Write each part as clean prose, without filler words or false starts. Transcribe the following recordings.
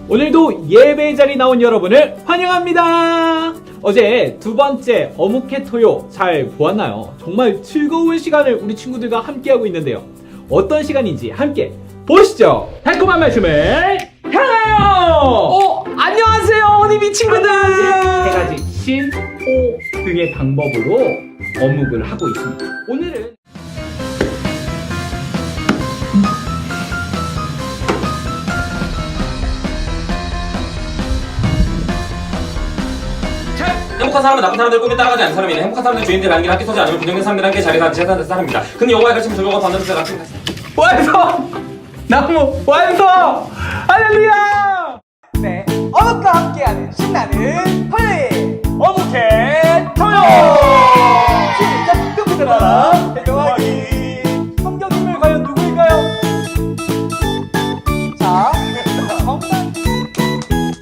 오늘도 예배 자리 나온 여러분을 환영합니다. 어제 두 번째 어묵해토요 잘 보았나요? 정말 즐거운 시간을 우리 친구들과 함께하고 있는데요. 어떤 시간인지 함께 보시죠. 달콤한 말씀을 향하여! 안녕하세요, 허니비 친구들! 세 가지 신, 호 등의 방법으로 어묵을 하고 있습니다. 오늘은 행복한 사람은 나쁜 사람들의 꿈에 따라가지 않는 사람이네. 행복한 사람들은 주인들 함께 함께 서지 않으면 부정된 사람들 함께 자리에 앉는 사람입니다. 근데 여호와의 가르침 즐거워 받는 자가 같은 완성! 나무 완성! 할렐루야! 네, 어묵과 함께하는 신나는 토요일! 어묵해토요! 시작! 뚱뚱하라! 대교하기! 성경님을 과연 누구일까요? 자, 정답!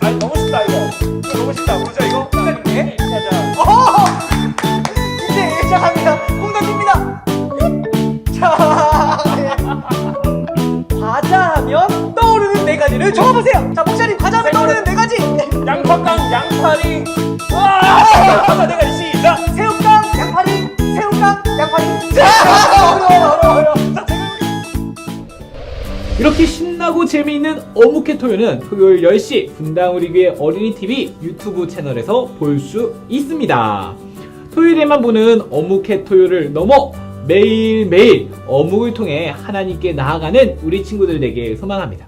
아니 너무 쉽다 이거. 너무 쉽다. 보자 이거. 네. 가자. 이제 시작합니다! 공격입니다! 자, 네. 과자하면 떠오르는 네 가지를 적어보세요! 자, 목사님, 과자하면 떠오르는 네 가지! 양파깡, 양파리. 와! 내가 시작. 새우깡, 양파리, 새우깡, 양파리. 자, 어려워요. 자, 이렇게 신나고 재미있는 어묵해토요는 토요일 10시 분당 우리 교회 어린이TV 유튜브 채널에서 볼 수 있습니다. 토요일에만 보는 어묵해토요를 넘어 매일매일 어묵을 통해 하나님께 나아가는 우리 친구들 되길 소망합니다.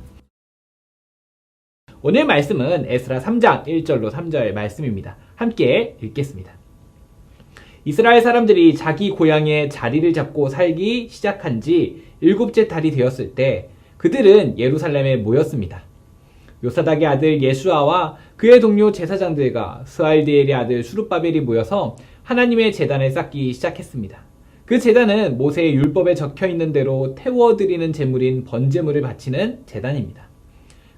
오늘 말씀은 에스라 3장 1절로 3절 말씀입니다. 함께 읽겠습니다. 이스라엘 사람들이 자기 고향에 자리를 잡고 살기 시작한 지 7째 달이 되었을 때 그들은 예루살렘에 모였습니다. 요사닥의 아들 예수아와 그의 동료 제사장들과 스알디엘의 아들 수룹바벨이 모여서 하나님의 제단을 쌓기 시작했습니다. 그 제단은 모세의 율법에 적혀있는 대로 태워드리는 제물인 번제물을 바치는 제단입니다.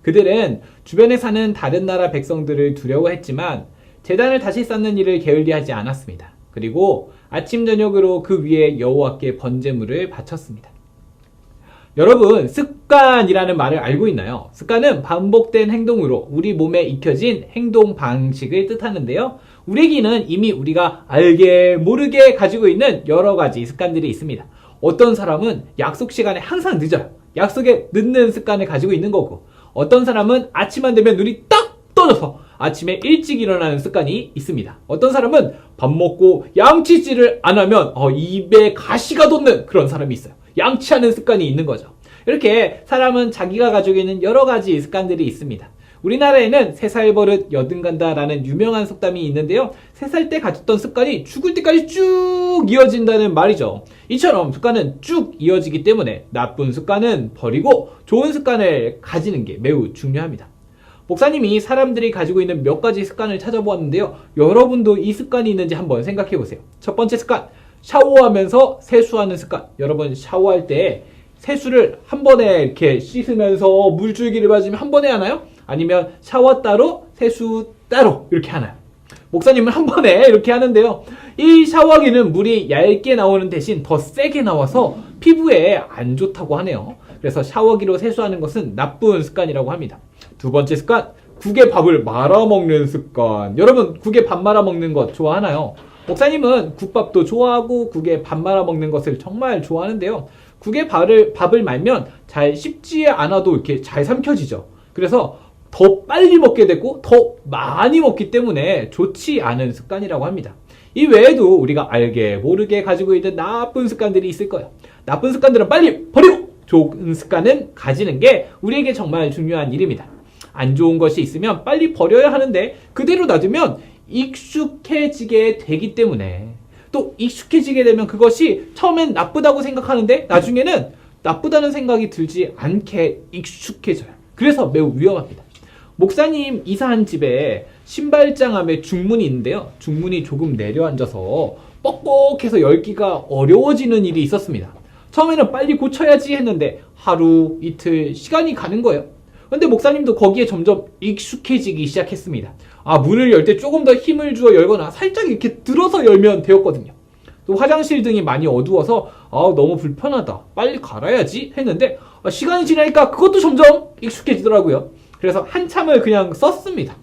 그들은 주변에 사는 다른 나라 백성들을 두려워했지만 제단을 다시 쌓는 일을 게을리하지 않았습니다. 그리고 아침 저녁으로 그 위에 여호와께 번제물을 바쳤습니다. 여러분, 습관이라는 말을 알고 있나요? 습관은 반복된 행동으로 우리 몸에 익혀진 행동 방식을 뜻하는데요. 우리에게는 이미 우리가 알게 모르게 가지고 있는 여러 가지 습관들이 있습니다. 어떤 사람은 약속 시간에 항상 늦어요. 약속에 늦는 습관을 가지고 있는 거고, 어떤 사람은 아침만 되면 눈이 딱 떠져서 아침에 일찍 일어나는 습관이 있습니다. 어떤 사람은 밥 먹고 양치질을 안 하면 입에 가시가 돋는 그런 사람이 있어요. 양치하는 습관이 있는 거죠. 이렇게 사람은 자기가 가지고 있는 여러 가지 습관들이 있습니다. 우리나라에는 3살 버릇 여든 간다라는 유명한 속담이 있는데요. 3살 때 가졌던 습관이 죽을 때까지 쭉 이어진다는 말이죠. 이처럼 습관은 쭉 이어지기 때문에 나쁜 습관은 버리고 좋은 습관을 가지는 게 매우 중요합니다. 목사님이 사람들이 가지고 있는 몇 가지 습관을 찾아보았는데요. 여러분도 이 습관이 있는지 한번 생각해 보세요. 첫 번째 습관, 샤워하면서 세수하는 습관. 여러분 샤워할 때 세수를 한 번에 이렇게 씻으면서 물줄기를 맞으면 한 번에 하나요? 아니면 샤워 따로 세수 따로 이렇게 하나요? 목사님은 한 번에 이렇게 하는데요. 이 샤워기는 물이 얇게 나오는 대신 더 세게 나와서 피부에 안 좋다고 하네요. 그래서 샤워기로 세수하는 것은 나쁜 습관이라고 합니다. 두 번째 습관, 국에 밥을 말아 먹는 습관. 여러분 국에 밥 말아 먹는 것 좋아하나요? 목사님은 국밥도 좋아하고 국에 밥 말아 먹는 것을 정말 좋아하는데요. 국에 밥을 말면 잘 씹지 않아도 이렇게 잘 삼켜지죠. 그래서 더 빨리 먹게 되고 더 많이 먹기 때문에 좋지 않은 습관이라고 합니다. 이 외에도 우리가 알게 모르게 가지고 있는 나쁜 습관들이 있을 거예요. 나쁜 습관들은 빨리 버리고 좋은 습관은 가지는 게 우리에게 정말 중요한 일입니다. 안 좋은 것이 있으면 빨리 버려야 하는데 그대로 놔두면 익숙해지게 되기 때문에 또 익숙해지게 되면 그것이 처음엔 나쁘다고 생각하는데 나중에는 나쁘다는 생각이 들지 않게 익숙해져요. 그래서 매우 위험합니다. 목사님 이사한 집에 신발장암에 중문이 있는데요. 중문이 조금 내려앉아서 뻑뻑해서 열기가 어려워지는 일이 있었습니다. 처음에는 빨리 고쳐야지 했는데 하루 이틀 시간이 가는 거예요. 근데 목사님도 거기에 점점 익숙해지기 시작했습니다. 문을 열 때 조금 더 힘을 주어 열거나 살짝 이렇게 들어서 열면 되었거든요. 또 화장실 등이 많이 어두워서 너무 불편하다, 빨리 갈아야지 했는데 시간이 지나니까 그것도 점점 익숙해지더라고요. 그래서 한참을 그냥 썼습니다.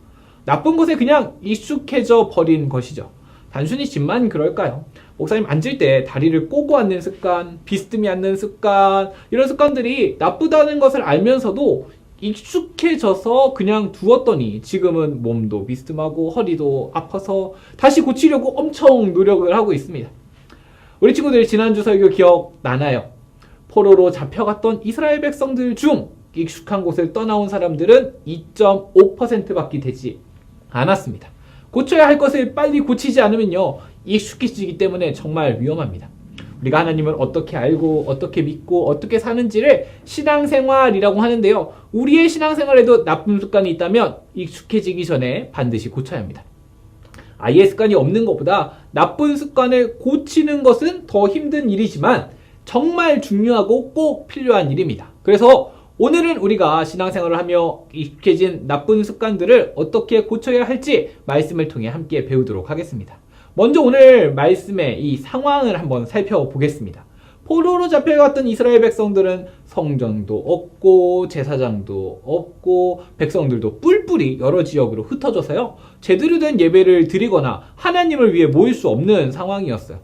나쁜 것에 그냥 익숙해져 버린 것이죠. 단순히 집만 그럴까요? 목사님 앉을 때 다리를 꼬고 앉는 습관, 비스듬히 앉는 습관, 이런 습관들이 나쁘다는 것을 알면서도 익숙해져서 그냥 두었더니 지금은 몸도 비스듬하고 허리도 아파서 다시 고치려고 엄청 노력을 하고 있습니다. 우리 친구들 지난주 설교 기억나나요? 포로로 잡혀갔던 이스라엘 백성들 중 익숙한 곳을 떠나온 사람들은 2.5%밖에 되지 않았습니다. 고쳐야 할 것을 빨리 고치지 않으면요, 익숙해지기 때문에 정말 위험합니다. 우리가 하나님을 어떻게 알고 어떻게 믿고 어떻게 사는지를 신앙생활이라고 하는데요, 우리의 신앙생활에도 나쁜 습관이 있다면 익숙해지기 전에 반드시 고쳐야 합니다. 아예 습관이 없는 것보다 나쁜 습관을 고치는 것은 더 힘든 일이지만 정말 중요하고 꼭 필요한 일입니다. 그래서 오늘은 우리가 신앙생활을 하며 익숙해진 나쁜 습관들을 어떻게 고쳐야 할지 말씀을 통해 함께 배우도록 하겠습니다. 먼저 오늘 말씀의 이 상황을 한번 살펴보겠습니다. 포로로 잡혀갔던 이스라엘 백성들은 성전도 없고 제사장도 없고 백성들도 뿔뿔이 여러 지역으로 흩어져서요, 제대로 된 예배를 드리거나 하나님을 위해 모일 수 없는 상황이었어요.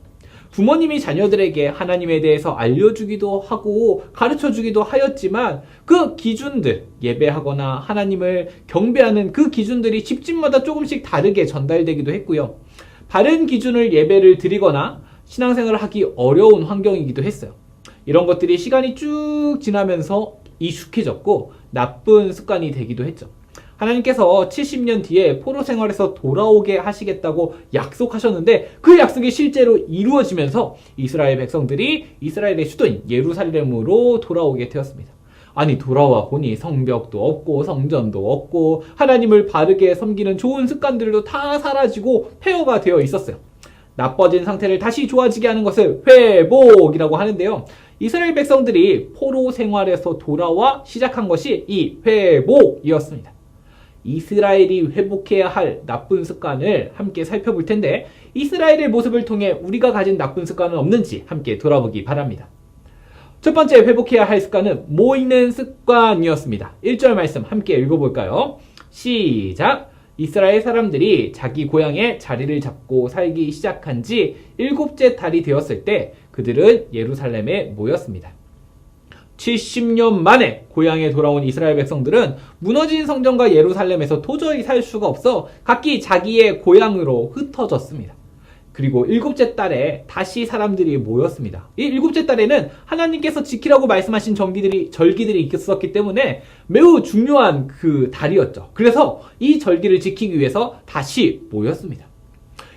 부모님이 자녀들에게 하나님에 대해서 알려주기도 하고 가르쳐주기도 하였지만 그 기준들, 예배하거나 하나님을 경배하는 그 기준들이 집집마다 조금씩 다르게 전달되기도 했고요. 바른 기준을 예배를 드리거나 신앙생활을 하기 어려운 환경이기도 했어요. 이런 것들이 시간이 쭉 지나면서 익숙해졌고 나쁜 습관이 되기도 했죠. 하나님께서 70년 뒤에 포로 생활에서 돌아오게 하시겠다고 약속하셨는데 그 약속이 실제로 이루어지면서 이스라엘 백성들이 이스라엘의 수도인 예루살렘으로 돌아오게 되었습니다. 아니, 돌아와 보니 성벽도 없고 성전도 없고 하나님을 바르게 섬기는 좋은 습관들도 다 사라지고 폐허가 되어 있었어요. 나빠진 상태를 다시 좋아지게 하는 것을 회복이라고 하는데요, 이스라엘 백성들이 포로 생활에서 돌아와 시작한 것이 이 회복이었습니다. 이스라엘이 회복해야 할 나쁜 습관을 함께 살펴볼 텐데, 이스라엘의 모습을 통해 우리가 가진 나쁜 습관은 없는지 함께 돌아보기 바랍니다. 첫 번째 회복해야 할 습관은 모이는 습관이었습니다. 1절 말씀 함께 읽어볼까요? 시작! 이스라엘 사람들이 자기 고향에 자리를 잡고 살기 시작한 지 7째 달이 되었을 때 그들은 예루살렘에 모였습니다. 70년 만에 고향에 돌아온 이스라엘 백성들은 무너진 성전과 예루살렘에서 도저히 살 수가 없어 각기 자기의 고향으로 흩어졌습니다. 그리고 7째 달에 다시 사람들이 모였습니다. 이 7째 달에는 하나님께서 지키라고 말씀하신 절기들이 있었기 때문에 매우 중요한 그 달이었죠. 그래서 이 절기를 지키기 위해서 다시 모였습니다.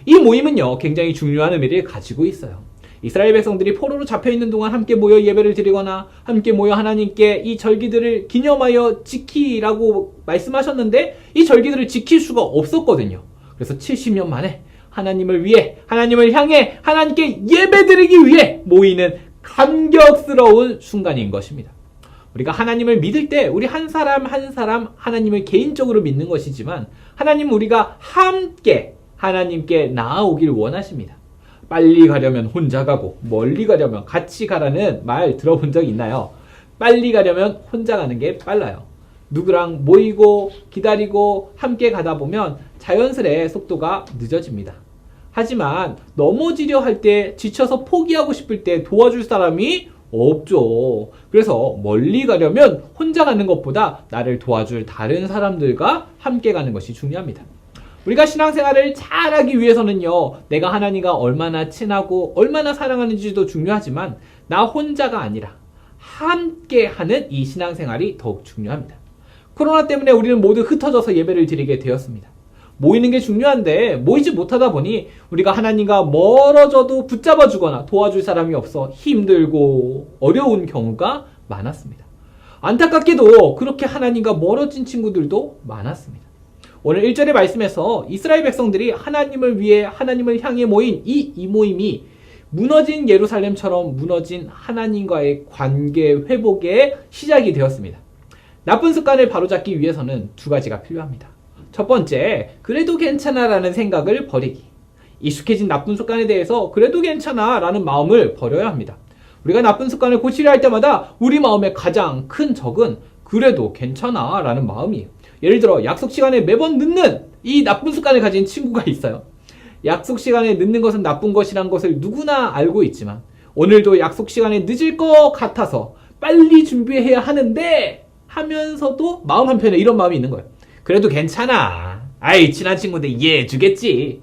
이 모임은요, 굉장히 중요한 의미를 가지고 있어요. 이스라엘 백성들이 포로로 잡혀있는 동안 함께 모여 예배를 드리거나 함께 모여 하나님께 이 절기들을 기념하여 지키라고 말씀하셨는데 이 절기들을 지킬 수가 없었거든요. 그래서 70년 만에 하나님을 위해, 하나님을 향해 하나님께 예배드리기 위해 모이는 감격스러운 순간인 것입니다. 우리가 하나님을 믿을 때 우리 한 사람 한 사람 하나님을 개인적으로 믿는 것이지만 하나님은 우리가 함께 하나님께 나아오길 원하십니다. 빨리 가려면 혼자 가고 멀리 가려면 같이 가라는 말 들어본 적 있나요? 빨리 가려면 혼자 가는 게 빨라요. 누구랑 모이고 기다리고 함께 가다 보면 자연스레 속도가 늦어집니다. 하지만 넘어지려 할 때, 지쳐서 포기하고 싶을 때 도와줄 사람이 없죠. 그래서 멀리 가려면 혼자 가는 것보다 나를 도와줄 다른 사람들과 함께 가는 것이 중요합니다. 우리가 신앙생활을 잘하기 위해서는요, 내가 하나님과 얼마나 친하고 얼마나 사랑하는지도 중요하지만 나 혼자가 아니라 함께 하는 이 신앙생활이 더욱 중요합니다. 코로나 때문에 우리는 모두 흩어져서 예배를 드리게 되었습니다. 모이는 게 중요한데 모이지 못하다 보니 우리가 하나님과 멀어져도 붙잡아주거나 도와줄 사람이 없어 힘들고 어려운 경우가 많았습니다. 안타깝게도 그렇게 하나님과 멀어진 친구들도 많았습니다. 오늘 1절의 말씀에서 이스라엘 백성들이 하나님을 위해 하나님을 향해 모인 이 모임이 무너진 예루살렘처럼 무너진 하나님과의 관계 회복의 시작이 되었습니다. 나쁜 습관을 바로잡기 위해서는 두 가지가 필요합니다. 첫 번째, 그래도 괜찮아 라는 생각을 버리기. 익숙해진 나쁜 습관에 대해서 그래도 괜찮아 라는 마음을 버려야 합니다. 우리가 나쁜 습관을 고치려 할 때마다 우리 마음의 가장 큰 적은 그래도 괜찮아 라는 마음이에요. 예를 들어 약속 시간에 매번 늦는 이 나쁜 습관을 가진 친구가 있어요. 약속 시간에 늦는 것은 나쁜 것이란 것을 누구나 알고 있지만 오늘도 약속 시간에 늦을 것 같아서 빨리 준비해야 하는데 하면서도 마음 한편에 이런 마음이 있는 거예요. 그래도 괜찮아. 아이, 친한 친구인데 이해해 주겠지.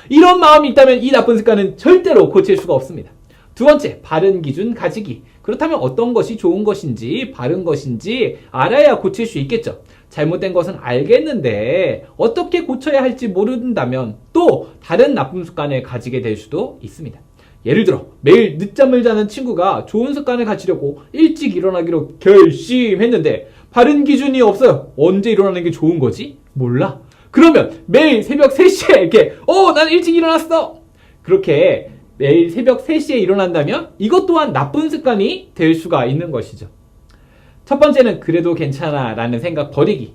이런 마음이 있다면 이 나쁜 습관은 절대로 고칠 수가 없습니다. 두 번째, 바른 기준 가지기. 그렇다면 어떤 것이 좋은 것인지 바른 것인지 알아야 고칠 수 있겠죠. 잘못된 것은 알겠는데 어떻게 고쳐야 할지 모른다면 또 다른 나쁜 습관을 가지게 될 수도 있습니다. 예를 들어 매일 늦잠을 자는 친구가 좋은 습관을 가지려고 일찍 일어나기로 결심했는데 바른 기준이 없어요. 언제 일어나는 게 좋은 거지? 몰라. 그러면 매일 새벽 3시에 이렇게 난 일찍 일어났어. 그렇게 매일 새벽 3시에 일어난다면 이것 또한 나쁜 습관이 될 수가 있는 것이죠. 첫 번째는 그래도 괜찮아 라는 생각 버리기.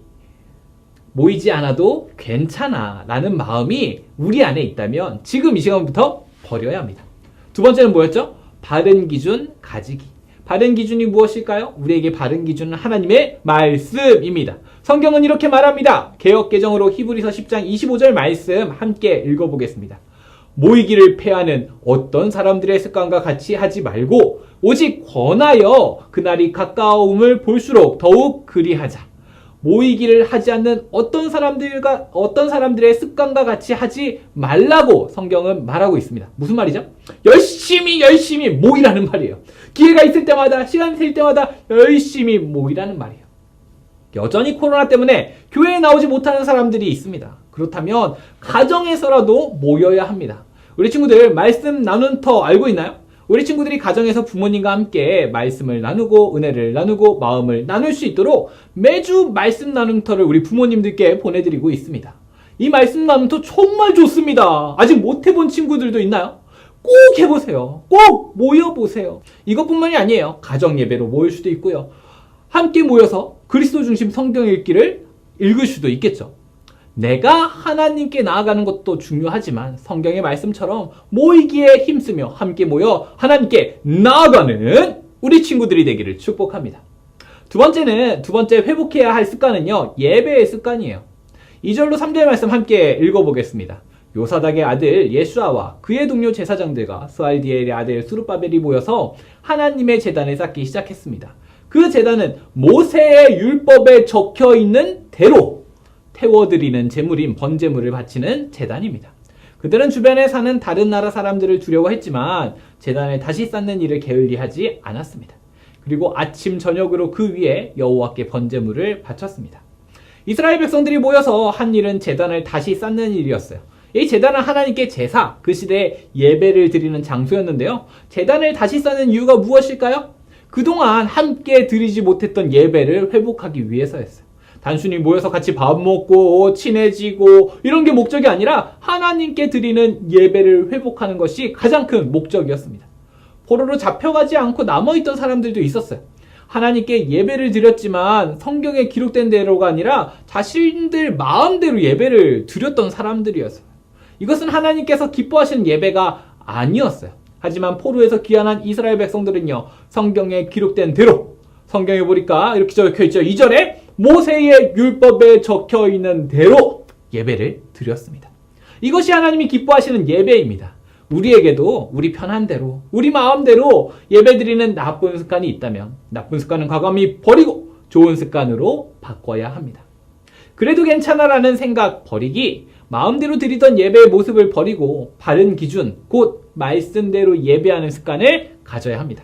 모이지 않아도 괜찮아 라는 마음이 우리 안에 있다면 지금 이 시간부터 버려야 합니다. 두 번째는 뭐였죠? 바른 기준 가지기. 바른 기준이 무엇일까요? 우리에게 바른 기준은 하나님의 말씀입니다. 성경은 이렇게 말합니다. 개역개정으로 히브리서 10장 25절 말씀 함께 읽어보겠습니다. 모이기를 패하는 어떤 사람들의 습관과 같이 하지 말고 오직 권하여 그날이 가까움을 볼수록 더욱 그리하자. 모이기를 하지 않는 어떤 사람들의 습관과 같이 하지 말라고 성경은 말하고 있습니다. 무슨 말이죠? 열심히 모이라는 말이에요. 기회가 있을 때마다, 시간 될 때마다 열심히 모이라는 말이에요. 여전히 코로나 때문에 교회에 나오지 못하는 사람들이 있습니다. 그렇다면 가정에서라도 모여야 합니다. 우리 친구들 말씀 나눈 터 알고 있나요? 우리 친구들이 가정에서 부모님과 함께 말씀을 나누고 은혜를 나누고 마음을 나눌 수 있도록 매주 말씀 나눔터를 우리 부모님들께 보내드리고 있습니다. 이 말씀 나눔터 정말 좋습니다. 아직 못 해본 친구들도 있나요? 꼭 해보세요. 꼭 모여보세요. 이것뿐만이 아니에요. 가정 예배로 모일 수도 있고요. 함께 모여서 그리스도 중심 성경 읽기를 읽을 수도 있겠죠. 내가 하나님께 나아가는 것도 중요하지만 성경의 말씀처럼 모이기에 힘쓰며 함께 모여 하나님께 나아가는 우리 친구들이 되기를 축복합니다. 두 번째 회복해야 할 습관은요, 예배의 습관이에요. 2절로 3절 말씀 함께 읽어보겠습니다. 요사닥의 아들 예수아와 그의 동료 제사장들과 스알디엘의 아들 수르바벨이 모여서 하나님의 제단을 쌓기 시작했습니다. 그 제단은 모세의 율법에 적혀있는 대로 태워드리는 제물인 번제물을 바치는 제단입니다. 그들은 주변에 사는 다른 나라 사람들을 두려워했지만 제단을 다시 쌓는 일을 게을리하지 않았습니다. 그리고 아침 저녁으로 그 위에 여호와께 번제물을 바쳤습니다. 이스라엘 백성들이 모여서 한 일은 제단을 다시 쌓는 일이었어요. 이 제단은 하나님께 제사, 그 시대에 예배를 드리는 장소였는데요. 제단을 다시 쌓는 이유가 무엇일까요? 그동안 함께 드리지 못했던 예배를 회복하기 위해서였어요. 단순히 모여서 같이 밥 먹고 친해지고 이런 게 목적이 아니라 하나님께 드리는 예배를 회복하는 것이 가장 큰 목적이었습니다. 포로로 잡혀가지 않고 남아있던 사람들도 있었어요. 하나님께 예배를 드렸지만 성경에 기록된 대로가 아니라 자신들 마음대로 예배를 드렸던 사람들이었어요. 이것은 하나님께서 기뻐하시는 예배가 아니었어요. 하지만 포로에서 귀환한 이스라엘 백성들은요, 성경에 기록된 대로, 성경에 보니까 이렇게 적혀있죠. 2절에 모세의 율법에 적혀있는 대로 예배를 드렸습니다. 이것이 하나님이 기뻐하시는 예배입니다. 우리에게도 우리 편한 대로, 우리 마음대로 예배드리는 나쁜 습관이 있다면 나쁜 습관은 과감히 버리고 좋은 습관으로 바꿔야 합니다. 그래도 괜찮아라는 생각 버리기, 마음대로 드리던 예배의 모습을 버리고 바른 기준, 곧 말씀대로 예배하는 습관을 가져야 합니다.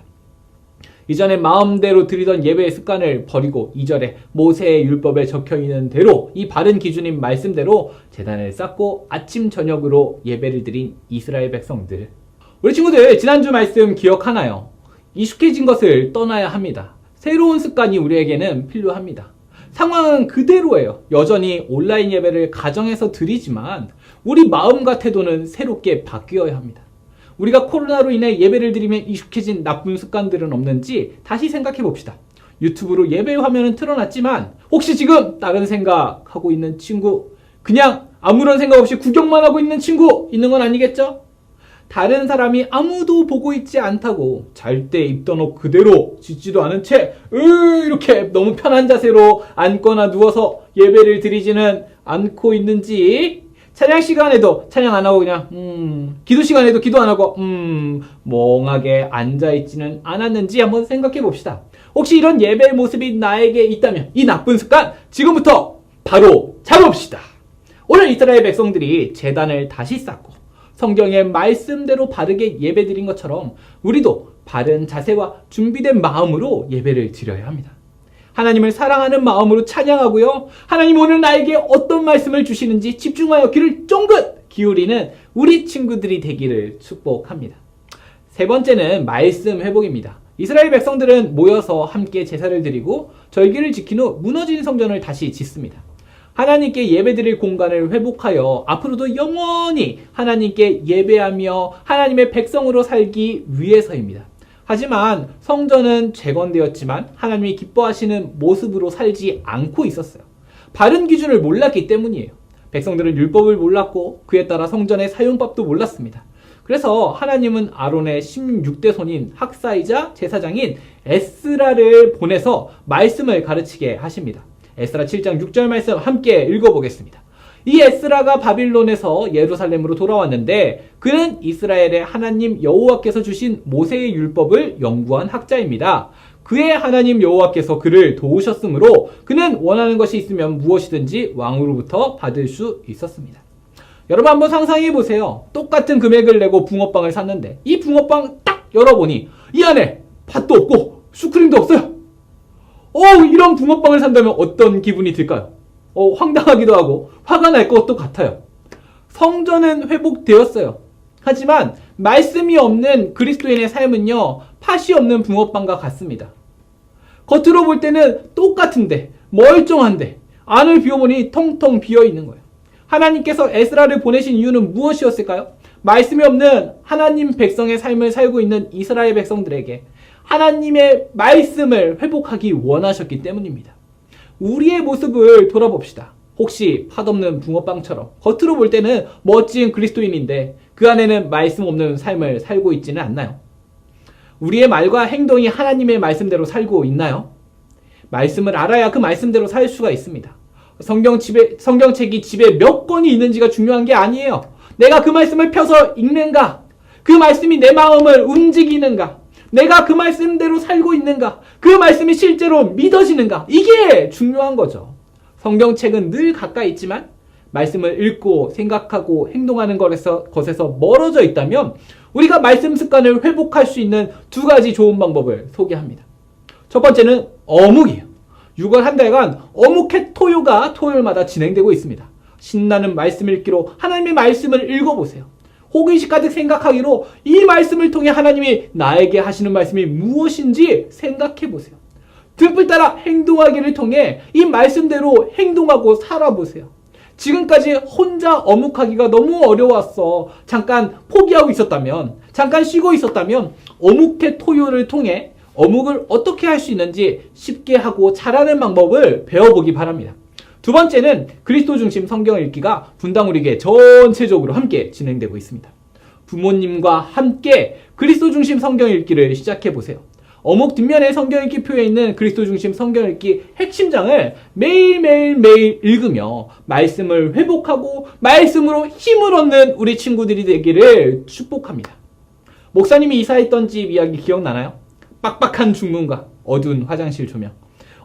이전에 마음대로 드리던 예배의 습관을 버리고 2절에 모세의 율법에 적혀있는 대로 이 바른 기준인 말씀대로 제단을 쌓고 아침 저녁으로 예배를 드린 이스라엘 백성들. 우리 친구들 지난주 말씀 기억하나요? 익숙해진 것을 떠나야 합니다. 새로운 습관이 우리에게는 필요합니다. 상황은 그대로예요. 여전히 온라인 예배를 가정에서 드리지만 우리 마음과 태도는 새롭게 바뀌어야 합니다. 우리가 코로나로 인해 예배를 드리면 익숙해진 나쁜 습관들은 없는지 다시 생각해 봅시다. 유튜브로 예배 화면은 틀어놨지만 혹시 지금 다른 생각하고 있는 친구, 그냥 아무런 생각 없이 구경만 하고 있는 친구 있는 건 아니겠죠? 다른 사람이 아무도 보고 있지 않다고 잘 때 입던 옷 그대로 짖지도 않은 채 이렇게 너무 편한 자세로 앉거나 누워서 예배를 드리지는 않고 있는지, 찬양 시간에도 찬양 안 하고 그냥 기도 시간에도 기도 안 하고 멍하게 앉아있지는 않았는지 한번 생각해 봅시다. 혹시 이런 예배의 모습이 나에게 있다면 이 나쁜 습관 지금부터 바로 잡읍시다. 오늘 이스라엘 백성들이 제단을 다시 쌓고 성경의 말씀대로 바르게 예배드린 것처럼 우리도 바른 자세와 준비된 마음으로 예배를 드려야 합니다. 하나님을 사랑하는 마음으로 찬양하고요. 하나님 오늘 나에게 어떤 말씀을 주시는지 집중하여 귀를 쫑긋 기울이는 우리 친구들이 되기를 축복합니다. 세 번째는 말씀 회복입니다. 이스라엘 백성들은 모여서 함께 제사를 드리고 절기를 지킨 후 무너진 성전을 다시 짓습니다. 하나님께 예배드릴 공간을 회복하여 앞으로도 영원히 하나님께 예배하며 하나님의 백성으로 살기 위해서입니다. 하지만 성전은 재건되었지만 하나님이 기뻐하시는 모습으로 살지 않고 있었어요. 바른 기준을 몰랐기 때문이에요. 백성들은 율법을 몰랐고 그에 따라 성전의 사용법도 몰랐습니다. 그래서 하나님은 아론의 16대 손인 학사이자 제사장인 에스라를 보내서 말씀을 가르치게 하십니다. 에스라 7장 6절 말씀 함께 읽어보겠습니다. 이 에스라가 바빌론에서 예루살렘으로 돌아왔는데 그는 이스라엘의 하나님 여호와께서 주신 모세의 율법을 연구한 학자입니다. 그의 하나님 여호와께서 그를 도우셨으므로 그는 원하는 것이 있으면 무엇이든지 왕으로부터 받을 수 있었습니다. 여러분 한번 상상해 보세요. 똑같은 금액을 내고 붕어빵을 샀는데 이 붕어빵 딱 열어보니 이 안에 팥도 없고 슈크림도 없어요. 이런 붕어빵을 산다면 어떤 기분이 들까요? 황당하기도 하고 화가 날 것도 같아요. 성전은 회복되었어요. 하지만 말씀이 없는 그리스도인의 삶은요, 팥이 없는 붕어빵과 같습니다. 겉으로 볼 때는 똑같은데 멀쩡한데 안을 비워보니 텅텅 비어있는 거예요. 하나님께서 에스라를 보내신 이유는 무엇이었을까요? 말씀이 없는 하나님 백성의 삶을 살고 있는 이스라엘 백성들에게 하나님의 말씀을 회복하기 원하셨기 때문입니다. 우리의 모습을 돌아봅시다. 혹시 팥없는 붕어빵처럼 겉으로 볼 때는 멋진 그리스도인인데 그 안에는 말씀 없는 삶을 살고 있지는 않나요? 우리의 말과 행동이 하나님의 말씀대로 살고 있나요? 말씀을 알아야 그 말씀대로 살 수가 있습니다. 성경책이 집에 몇 권이 있는지가 중요한 게 아니에요. 내가 그 말씀을 펴서 읽는가? 그 말씀이 내 마음을 움직이는가? 내가 그 말씀대로 살고 있는가? 그 말씀이 실제로 믿어지는가? 이게 중요한 거죠. 성경책은 늘 가까이 있지만 말씀을 읽고 생각하고 행동하는 것에서 멀어져 있다면 우리가 말씀 습관을 회복할 수 있는 두 가지 좋은 방법을 소개합니다. 첫 번째는 어묵이에요. 6월 한 달간 어묵회 토요가 토요일마다 진행되고 있습니다. 신나는 말씀 읽기로 하나님의 말씀을 읽어보세요. 호기심 가득 생각하기로 이 말씀을 통해 하나님이 나에게 하시는 말씀이 무엇인지 생각해보세요. 등불 따라 행동하기를 통해 이 말씀대로 행동하고 살아보세요. 지금까지 혼자 어묵하기가 너무 어려웠어. 잠깐 포기하고 있었다면, 잠깐 쉬고 있었다면 어묵회 토요를 통해 어묵을 어떻게 할 수 있는지 쉽게 하고 잘하는 방법을 배워보기 바랍니다. 두 번째는 그리스도 중심 성경 읽기가 분당 우리교회 전체적으로 함께 진행되고 있습니다. 부모님과 함께 그리스도 중심 성경 읽기를 시작해보세요. 어묵 뒷면에 성경 읽기 표에 있는 그리스도 중심 성경 읽기 핵심장을 매일 읽으며 말씀을 회복하고 말씀으로 힘을 얻는 우리 친구들이 되기를 축복합니다. 목사님이 이사했던 집 이야기 기억나나요? 빡빡한 중문과 어두운 화장실 조명.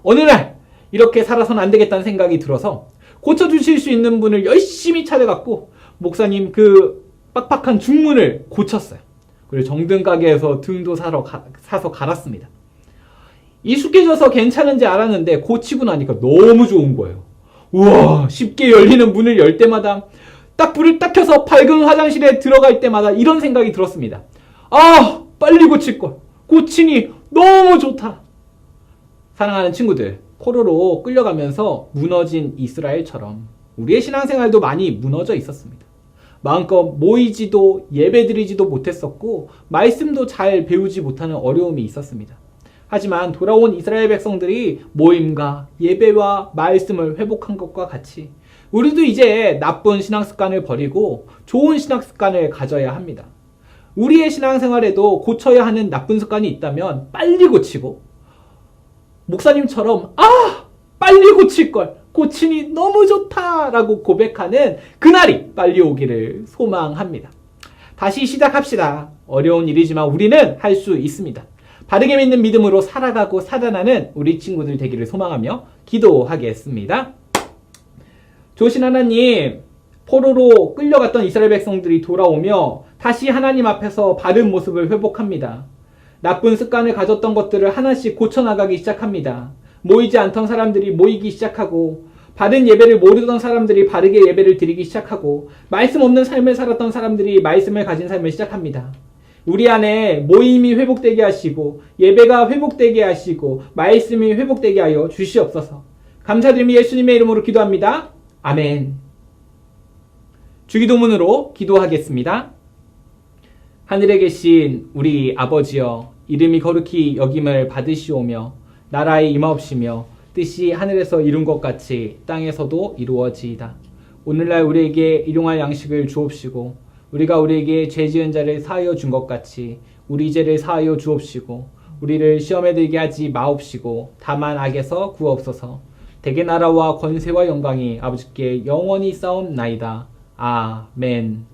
어느 날 이렇게 살아서는 안 되겠다는 생각이 들어서 고쳐주실 수 있는 분을 열심히 찾아갔고 목사님 그 빡빡한 중문을 고쳤어요. 그리고 정등 가게에서 등도 사서 갈았습니다. 익숙해져서 괜찮은지 알았는데 고치고 나니까 너무 좋은 거예요. 우와, 쉽게 열리는 문을 열 때마다 딱 불을 딱 켜서 밝은 화장실에 들어갈 때마다 이런 생각이 들었습니다. 아, 빨리 고칠걸. 고치니 너무 좋다. 사랑하는 친구들, 포로로 끌려가면서 무너진 이스라엘처럼 우리의 신앙생활도 많이 무너져 있었습니다. 마음껏 모이지도 예배드리지도 못했었고 말씀도 잘 배우지 못하는 어려움이 있었습니다. 하지만 돌아온 이스라엘 백성들이 모임과 예배와 말씀을 회복한 것과 같이 우리도 이제 나쁜 신앙 습관을 버리고 좋은 신앙 습관을 가져야 합니다. 우리의 신앙생활에도 고쳐야 하는 나쁜 습관이 있다면 빨리 고치고, 목사님처럼 빨리 고칠걸, 고치니 너무 좋다라고 고백하는 그날이 빨리 오기를 소망합니다. 다시 시작합시다. 어려운 일이지만 우리는 할 수 있습니다. 바르게 믿는 믿음으로 살아가고 살아나는 우리 친구들 되기를 소망하며 기도하겠습니다. 조신 하나님, 포로로 끌려갔던 이스라엘 백성들이 돌아오며 다시 하나님 앞에서 바른 모습을 회복합니다. 나쁜 습관을 가졌던 것들을 하나씩 고쳐나가기 시작합니다. 모이지 않던 사람들이 모이기 시작하고, 바른 예배를 모르던 사람들이 바르게 예배를 드리기 시작하고, 말씀 없는 삶을 살았던 사람들이 말씀을 가진 삶을 시작합니다. 우리 안에 모임이 회복되게 하시고, 예배가 회복되게 하시고, 말씀이 회복되게 하여 주시옵소서. 감사드리며 예수님의 이름으로 기도합니다. 아멘. 주기도문으로 기도하겠습니다. 하늘에 계신 우리 아버지여, 이름이 거룩히 여김을 받으시오며 나라의 임하옵시며 뜻이 하늘에서 이룬 것 같이 땅에서도 이루어지이다. 오늘날 우리에게 일용할 양식을 주옵시고, 우리가 우리에게 죄 지은 자를 사하여 준 것 같이 우리 죄를 사하여 주옵시고, 우리를 시험에 들게 하지 마옵시고 다만 악에서 구하옵소서. 대개 나라와 권세와 영광이 아버지께 영원히 싸움나이다. 아멘.